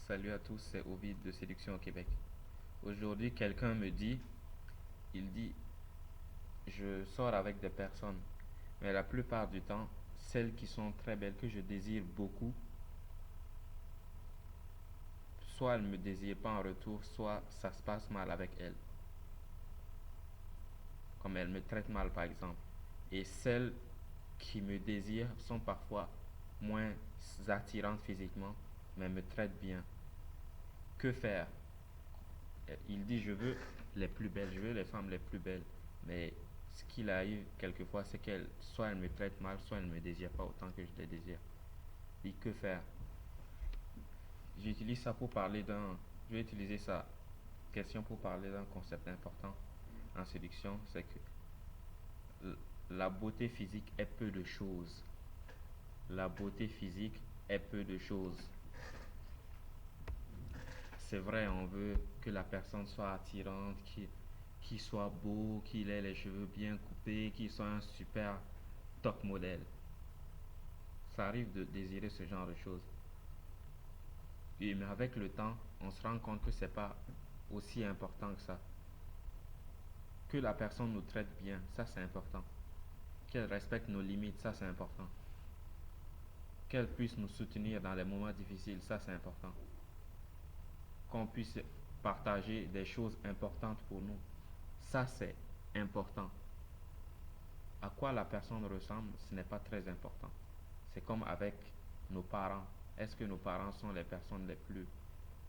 Salut à tous, c'est Ovid de Séduction au Québec. Aujourd'hui, quelqu'un me dit, il dit, je sors avec des personnes, mais la plupart du temps, celles qui sont très belles, que je désire beaucoup, soit elles ne me désirent pas en retour, soit ça se passe mal avec elles, comme elles me traitent mal par exemple. Et celles qui me désirent sont parfois moins attirantes physiquement, mais me traitent bien. Que faire? Il dit je veux les plus belles, je veux les femmes les plus belles. Mais ce qu'il arrive quelquefois, c'est qu'elles, soit elles me traitent mal, soit elles ne me désirent pas autant que je les désire. Et que faire? J'utilise ça pour parler d'un. Je vais utiliser sa question pour parler d'un concept important en séduction, c'est que la beauté physique est peu de choses. La beauté physique est peu de choses. C'est vrai, on veut que la personne soit attirante, qu'il soit beau, qu'il ait les cheveux bien coupés, qu'il soit un super top modèle. Ça arrive de désirer ce genre de choses. Mais avec le temps, on se rend compte que c'est pas aussi important que ça. Que la personne nous traite bien, ça c'est important. Qu'elle respecte nos limites, ça c'est important. Qu'elle puisse nous soutenir dans les moments difficiles, ça c'est important. Qu'on puisse partager des choses importantes pour nous, ça c'est important. À quoi la personne ressemble, ce n'est pas très important. C'est comme avec nos parents. Est-ce que nos parents sont les personnes les plus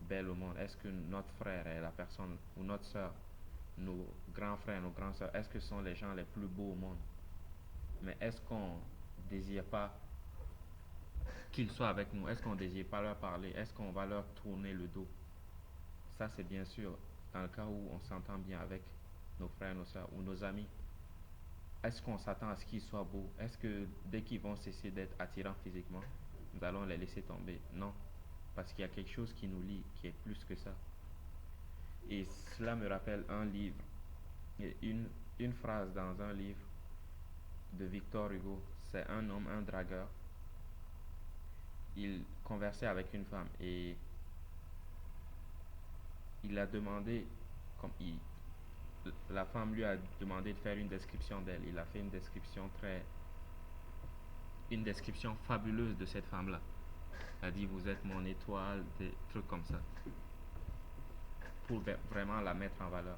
belles au monde? Est-ce que notre frère est la personne, ou notre soeur, nos grands frères, nos grandes soeurs, est-ce que ce sont les gens les plus beaux au monde? Mais est-ce qu'on ne désire pas qu'ils soient avec nous? Est-ce qu'on ne désire pas leur parler? Est-ce qu'on va leur tourner le dos? Ça, c'est bien sûr dans le cas où on s'entend bien avec nos frères, nos soeurs ou nos amis. Est-ce qu'on s'attend à ce qu'ils soient beaux? Est-ce que dès qu'ils vont cesser d'être attirants physiquement, nous allons les laisser tomber? Non, parce qu'il y a quelque chose qui nous lie, qui est plus que ça. Et cela me rappelle un livre, une phrase dans un livre de Victor Hugo. C'est un homme, un dragueur. Il conversait avec une femme et il a demandé, comme la femme lui a demandé de faire une description d'elle. Il a fait une description fabuleuse de cette femme-là. Il a dit vous êtes mon étoile, des trucs comme ça, pour vraiment la mettre en valeur.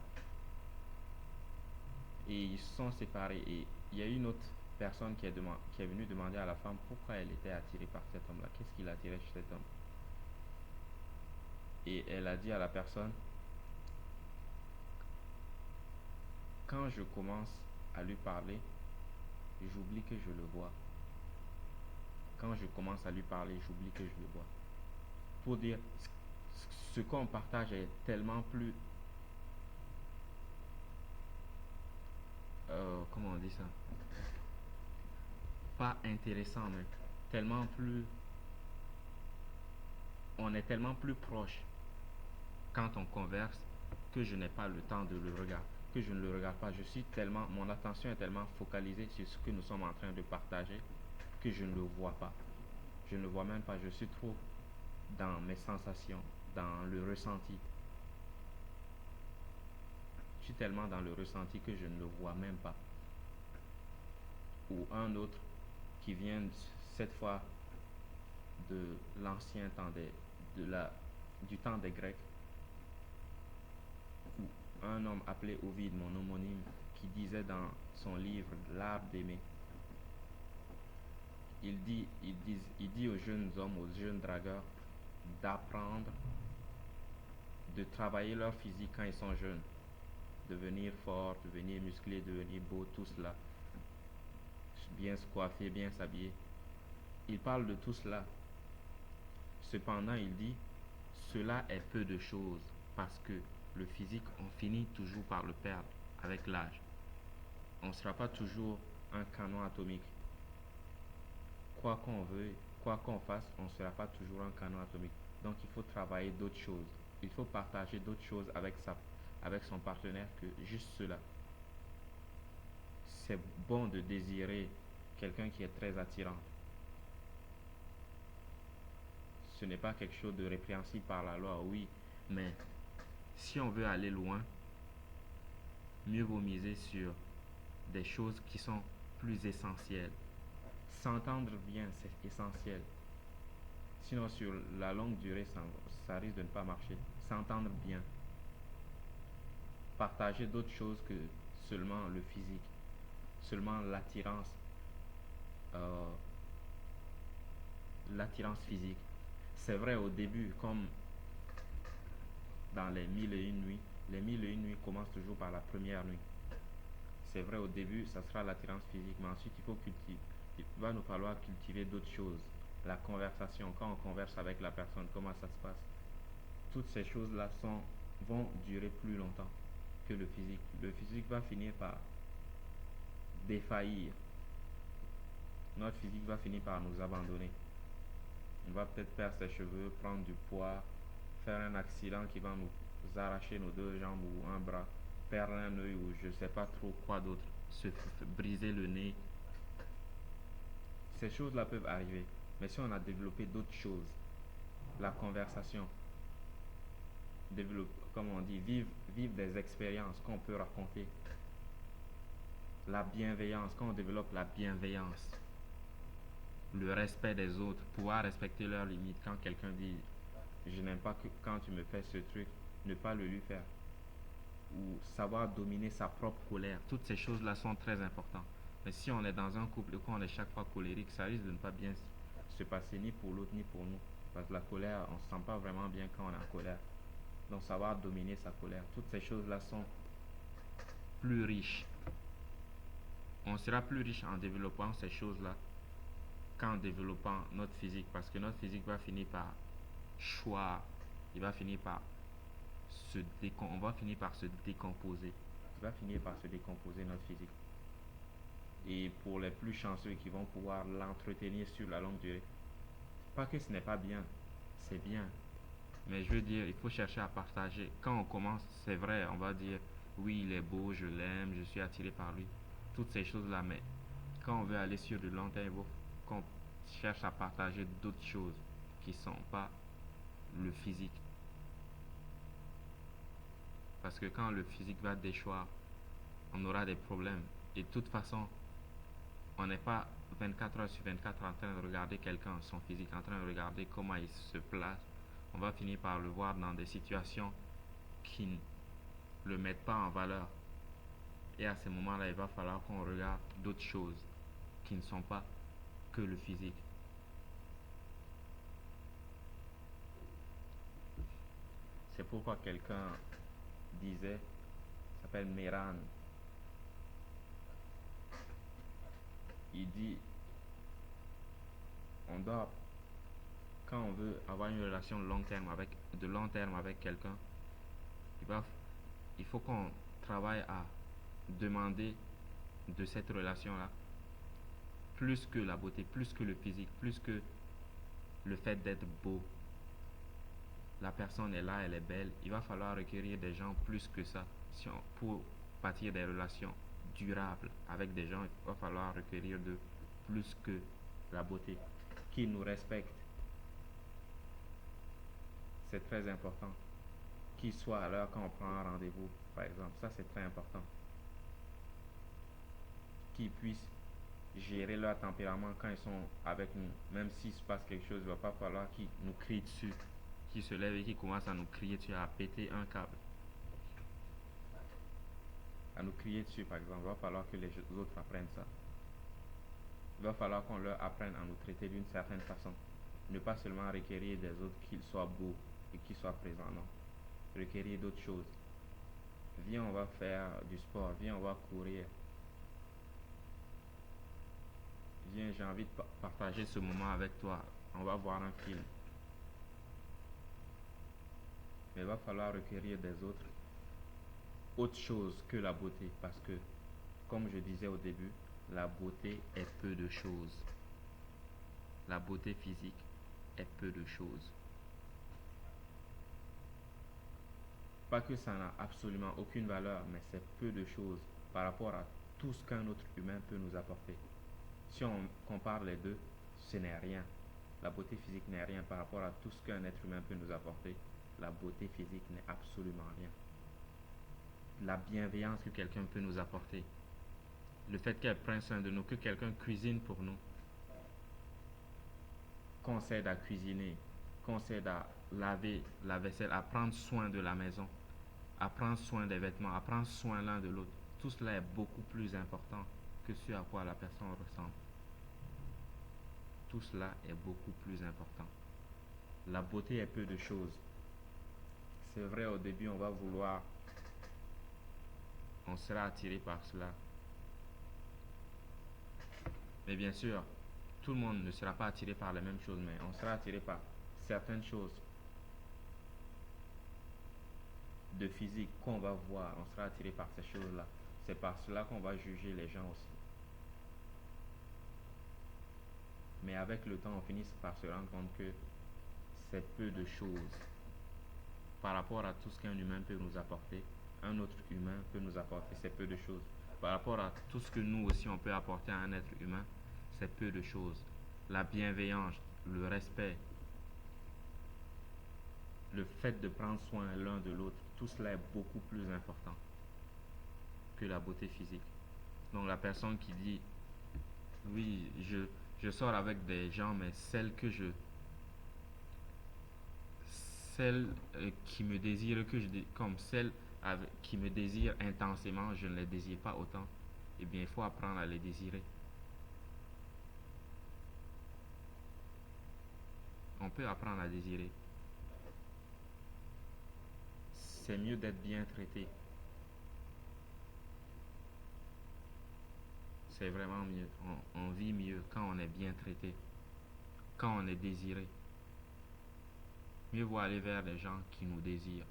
Et ils se sont séparés et il y a une autre personne qui est venue demander à la femme pourquoi elle était attirée par cet homme-là, qu'est-ce qui l'attirait chez cet homme. Et elle a dit à la personne, quand je commence à lui parler, j'oublie que je le vois. Quand je commence à lui parler, j'oublie que je le vois. Pour dire, ce qu'on partage est tellement plus, comment on dit ça, pas intéressant, mais tellement plus, on est tellement plus proche quand on converse que je n'ai pas le temps de le regarder, que je ne le regarde pas. Mon attention est tellement focalisée sur ce que nous sommes en train de partager que je ne le vois pas. Je ne le vois même pas. Je suis trop dans mes sensations, dans le ressenti. Je suis tellement dans le ressenti que je ne le vois même pas. Ou un autre qui vient cette fois de l'ancien temps du temps des Grecs, où un homme appelé Ovide, mon homonyme, qui disait dans son livre L'art d'aimer, il dit aux jeunes hommes, aux jeunes dragueurs, d'apprendre, de travailler leur physique quand ils sont jeunes, devenir fort, devenir musclé, devenir beau, tout cela, bien se coiffer, bien s'habiller. Il parle de tout cela. Cependant, il dit, cela est peu de choses, parce que le physique, on finit toujours par le perdre avec l'âge. On ne sera pas toujours un canon atomique. Quoi qu'on veuille, quoi qu'on fasse, on ne sera pas toujours un canon atomique. Donc il faut travailler d'autres choses. Il faut partager d'autres choses avec son partenaire que juste cela. C'est bon de désirer quelqu'un qui est très attirant. ce n'est pas quelque chose de répréhensible par la loi, oui, mais si on veut aller loin, mieux vaut miser sur des choses qui sont plus essentielles. S'entendre bien, c'est essentiel. Sinon, sur la longue durée, ça risque de ne pas marcher. S'entendre bien. Partager d'autres choses que seulement le physique, seulement euh, l'attirance physique. C'est vrai au début, comme dans les mille et une nuits, les mille et une nuits commencent toujours par la première nuit. C'est vrai au début, ça sera l'attirance physique, mais ensuite il va nous falloir cultiver d'autres choses. La conversation, quand on converse avec la personne, comment ça se passe. Toutes ces choses-là vont durer plus longtemps que le physique. Le physique va finir par défaillir. Notre physique va finir par nous abandonner. On va peut-être perdre ses cheveux, prendre du poids, faire un accident qui va nous arracher nos deux jambes ou un bras, perdre un œil ou je ne sais pas trop quoi d'autre, se briser le nez. Ces choses-là peuvent arriver. Mais si on a développé d'autres choses, la conversation, comme on dit, vivre des expériences qu'on peut raconter, la bienveillance, quand on développe la bienveillance, le respect des autres, pouvoir respecter leurs limites. Quand quelqu'un dit je n'aime pas que quand tu me fais ce truc, ne pas le lui faire. Ou savoir dominer sa propre colère. Toutes ces choses-là sont très importantes. Mais si on est dans un couple et qu'on est chaque fois colérique, ça risque de ne pas bien se passer ni pour l'autre ni pour nous. Parce que la colère, on ne se sent pas vraiment bien quand on est en colère. Donc savoir dominer sa colère. Toutes ces choses-là sont plus riches. On sera plus riche en développant ces choses-là qu'en développant notre physique. Parce que notre physique va finir par choir. Il va finir par on va finir par se décomposer. Il va finir par se décomposer notre physique. Et pour les plus chanceux qui vont pouvoir l'entretenir sur la longue durée, pas que ce n'est pas bien, c'est bien. Mais je veux dire, il faut chercher à partager. Quand on commence, c'est vrai, on va dire, oui, il est beau, je l'aime, je suis attiré par lui. Toutes ces choses-là, mais quand on veut aller sur le long terme, il faut qu'on cherche à partager d'autres choses qui ne sont pas le physique. Parce que quand le physique va déchoir, on aura des problèmes. Et de toute façon, on n'est pas 24 heures sur 24 en train de regarder quelqu'un, son physique, en train de regarder comment il se place. On va finir par le voir dans des situations qui ne le mettent pas en valeur. Et à ce moment-là, il va falloir qu'on regarde d'autres choses qui ne sont pas que le physique. C'est pourquoi quelqu'un disait, s'appelle Meran, il dit, on doit, quand on veut avoir une relation de long terme avec quelqu'un, il faut qu'on travaille à demander de cette relation-là plus que la beauté, plus que le physique, plus que le fait d'être beau. La personne est là, elle est belle. Il va falloir requérir des gens plus que ça pour bâtir des relations durables avec des gens. Il va falloir requérir de plus que la beauté, qui nous respectent. C'est très important. Qu'ils soient à l'heure quand on prend un rendez-vous, par exemple. Ça, c'est très important. Qu'ils puissent gérer leur tempérament quand ils sont avec nous. Même s'il se passe quelque chose, il ne va pas falloir qu'ils nous crient dessus. Qu'ils se lèvent et qu'ils commencent à nous crier dessus, à péter un câble. À nous crier dessus, par exemple. Il va falloir que les autres apprennent ça. Il va falloir qu'on leur apprenne à nous traiter d'une certaine façon. Ne pas seulement requérir des autres qu'ils soient beaux et qu'ils soient présents, non. Requérir d'autres choses. Viens, on va faire du sport. Viens, on va courir. Viens, j'ai envie de partager ce moment avec toi. On va voir un film. Mais il va falloir requérir des autre chose que la beauté. Parce que, comme je disais au début, la beauté est peu de choses. La beauté physique est peu de choses. Pas que ça n'a absolument aucune valeur, mais c'est peu de choses par rapport à tout ce qu'un autre humain peut nous apporter. Si on compare les deux, ce n'est rien. La beauté physique n'est rien par rapport à tout ce qu'un être humain peut nous apporter. La beauté physique n'est absolument rien. La bienveillance que quelqu'un peut nous apporter, le fait qu'elle prenne soin de nous, que quelqu'un cuisine pour nous, qu'on s'aide à cuisiner, qu'on s'aide à laver la vaisselle, à prendre soin de la maison, à prendre soin des vêtements, à prendre soin l'un de l'autre. Tout cela est beaucoup plus important que ce à quoi la personne ressemble. Tout cela est beaucoup plus important. La beauté est peu de choses. C'est vrai, au début, on va vouloir, on sera attiré par cela. Mais bien sûr, tout le monde ne sera pas attiré par les mêmes choses, mais on sera attiré par certaines choses de physique qu'on va voir. On sera attiré par ces choses-là. C'est par cela qu'on va juger les gens aussi. Mais avec le temps, on finit par se rendre compte que c'est peu de choses par rapport à tout ce qu'un humain peut nous apporter. Un autre humain peut nous apporter, c'est peu de choses. Par rapport à tout ce que nous aussi on peut apporter à un être humain, c'est peu de choses. La bienveillance, le respect, le fait de prendre soin l'un de l'autre, tout cela est beaucoup plus important que la beauté physique. Donc la personne qui dit oui, je sors avec des gens, mais celles qui me désirent comme celles qui me désirent intensément, je ne les désire pas autant. Eh bien, il faut apprendre à les désirer. On peut apprendre à désirer. C'est mieux d'être bien traité. C'est vraiment mieux. On vit mieux quand on est bien traité, quand on est désiré. Mieux vaut aller vers les gens qui nous désirent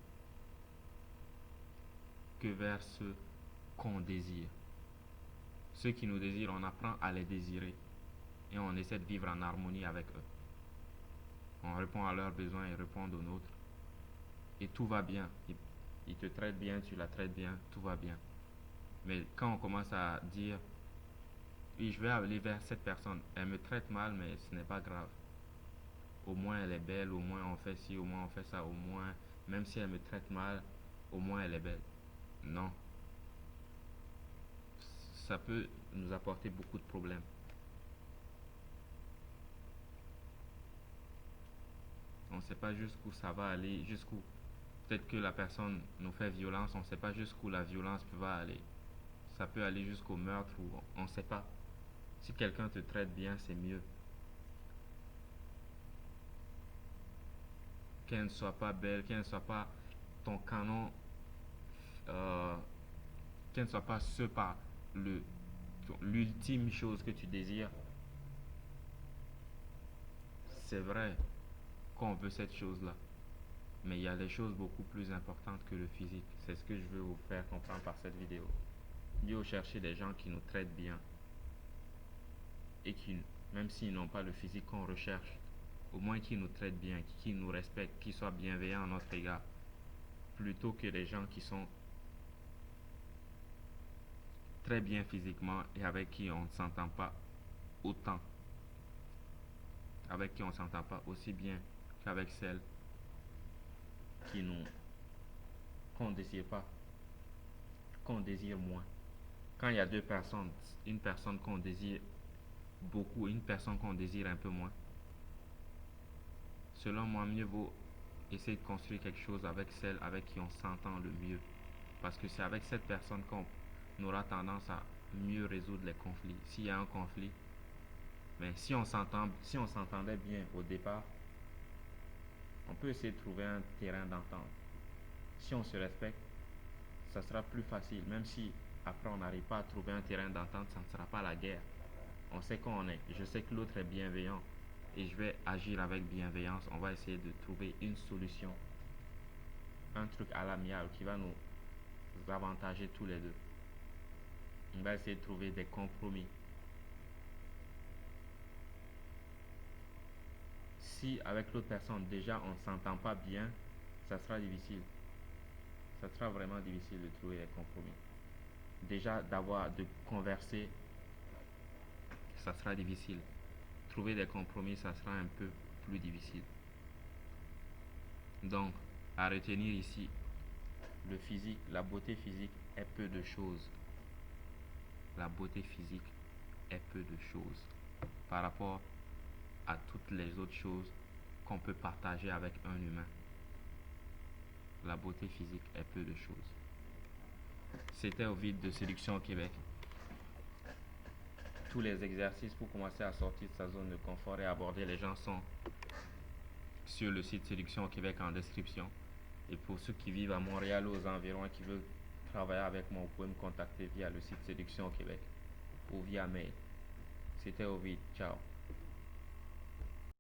que vers ceux qu'on désire. Ceux qui nous désirent, on apprend à les désirer et on essaie de vivre en harmonie avec eux. On répond à leurs besoins, ils répondent aux nôtres et tout va bien. Ils te traitent bien, tu la traites bien, tout va bien. Mais quand on commence à dire oui, je vais aller vers cette personne, elle me traite mal, mais ce n'est pas grave. Au moins elle est belle, au moins on fait ci, au moins on fait ça, au moins, même si elle me traite mal, au moins elle est belle. Non, ça peut nous apporter beaucoup de problèmes. On ne sait pas jusqu'où ça va aller, jusqu'où peut-être que la personne nous fait violence, on ne sait pas jusqu'où la violence va aller. Ça peut aller jusqu'au meurtre ou on ne sait pas. Si quelqu'un te traite bien, c'est mieux. Qu'elle ne soit pas belle, qu'elle ne soit pas ton canon, euh, qu'elle ne soit pas ce par l'ultime chose que tu désires. C'est vrai qu'on veut cette chose-là, mais il y a des choses beaucoup plus importantes que le physique. C'est ce que je veux vous faire comprendre par cette vidéo. Mieux chercher des gens qui nous traitent bien et qui, même s'ils n'ont pas le physique qu'on recherche, au moins qui nous traitent bien, qui nous respectent, qui soient bienveillants à notre égard, plutôt que les gens qui sont très bien physiquement et avec qui on ne s'entend pas autant, avec qui on ne s'entend pas aussi bien qu'avec celles qui nous qu'on ne désire pas, qu'on désire moins. Quand il y a deux personnes, une personne qu'on désire beaucoup et une personne qu'on désire un peu moins, selon moi, mieux vaut essayer de construire quelque chose avec celle avec qui on s'entend le mieux. Parce que c'est avec cette personne qu'on aura tendance à mieux résoudre les conflits. S'il y a un conflit, mais si on s'entendait bien au départ, on peut essayer de trouver un terrain d'entente. Si on se respecte, ça sera plus facile. Même si après on n'arrive pas à trouver un terrain d'entente, ça ne sera pas la guerre. On sait qu'on est. Je sais que l'autre est bienveillant et je vais agir avec bienveillance. On va essayer de trouver une solution, un truc à l'amiable qui va nous avantager tous les deux. On va essayer de trouver des compromis. Si avec l'autre personne déjà on ne s'entend pas bien, ça sera difficile. Ça sera vraiment difficile de trouver des compromis. Déjà de converser, ça sera difficile. trouver des compromis, ça sera un peu plus difficile. Donc, à retenir ici, le physique, la beauté physique est peu de choses. La beauté physique est peu de choses par rapport à toutes les autres choses qu'on peut partager avec un humain. La beauté physique est peu de choses. C'était Ovid de Séduction au Québec. Tous les exercices pour commencer à sortir de sa zone de confort et aborder les gens sont sur le site Séduction au Québec en description. Et pour ceux qui vivent à Montréal ou aux environs et qui veulent travailler avec moi, vous pouvez me contacter via le site Séduction au Québec ou via mail. C'était Ovid. Ciao.